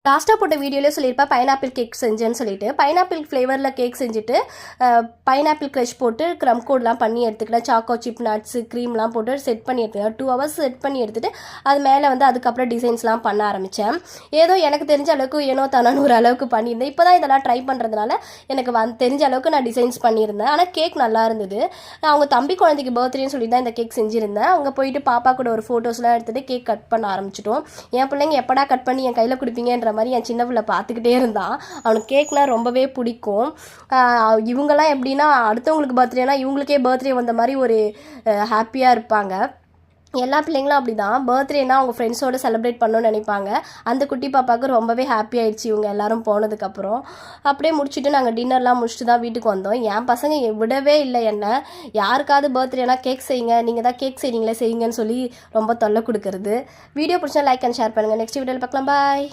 லாஸ்ட்டாக போட்ட வீடியோலேயே சொல்லியிருப்பேன் பைனாப்பிள் கேக் செஞ்சேன்னு சொல்லிட்டு பைனாப்பிள் ஃப்ளேவரில் கேக் செஞ்சுட்டு பைனாப்பிள் க்ரஷ் போட்டு க்ரம் கோட்லாம் பண்ணி எடுத்துக்கிட்டேன். சாக்கோ சிப் நட்ஸு க்ரீம்லாம் போட்டு செட் பண்ணி எடுத்துக்கிட்டேன். 2 hours செட் பண்ணி எடுத்துகிட்டு அது மேலே வந்து அதுக்கப்புறம் டிசைன்ஸ்லாம் பண்ண ஆரம்பித்தேன். ஏதோ எனக்கு தெரிஞ்ச அளவுக்கு ஏனோ தானோன்னு ஒரு அளவுக்கு பண்ணியிருந்தேன். இப்போ தான் இதெல்லாம் ட்ரை பண்ணுறதுனால எனக்கு தெரிஞ்ச அளவுக்கு நான் டிசைன்ஸ் பண்ணியிருந்தேன். ஆனால் கேக் நல்லா இருந்தது. அவங்க தம்பி குழந்தைக்கு பர்த்டேன்னு சொல்லி தான் இந்த கேக் செஞ்சுருந்தேன். அவங்க போயிட்டு பாப்பா கூட ஒரு ஃபோட்டோஸ்லாம் எடுத்துகிட்டு கேக் கட் பண்ண ஆரம்பிச்சிட்டோம். என் பிள்ளைங்க எப்படா கட் பண்ணி என் கையில் கொடுப்பீங்கன்ற மாதிரி என் சின்ன பிள்ளை பார்த்துக்கிட்டே இருந்தான். அவனுக்கு கேக்னா ரொம்பவே பிடிக்கும். இவங்கெல்லாம் எப்படின்னா அடுத்தவங்களுக்கு பர்த்டேனா இவங்களுக்கே பர்த்டே வந்த மாதிரி ஒரு ஹாப்பியாக இருப்பாங்க. எல்லா பிள்ளைங்களும் அப்படி தான். பர்த்டேனா அவங்க ஃப்ரெண்ட்ஸோடு செலிப்ரேட் பண்ணணும்னு நினைப்பாங்க. அந்த குட்டி பாப்பாவுக்கு ரொம்பவே ஹாப்பி ஆயிடுச்சு இவங்க எல்லாரும் போனதுக்கப்புறம். அப்படியே முடிச்சுட்டு நாங்கள் டின்னர்லாம் முடிச்சுட்டு தான் வீட்டுக்கு வந்தோம். என் பசங்க விடவே இல்லை என்ன. யாருக்காவது பர்த்டேனா கேக் செய்யுங்க, நீங்கள் தான் கேக் செய்கிறீங்களே செய்யுங்கன்னு சொல்லி ரொம்ப தொல்லை கொடுக்குறது. வீடியோ பிடிச்சா லைக் அண்ட் ஷேர் பண்ணுங்கள். நெக்ஸ்ட் வீடியோவில் பார்க்கலாம். பாய்.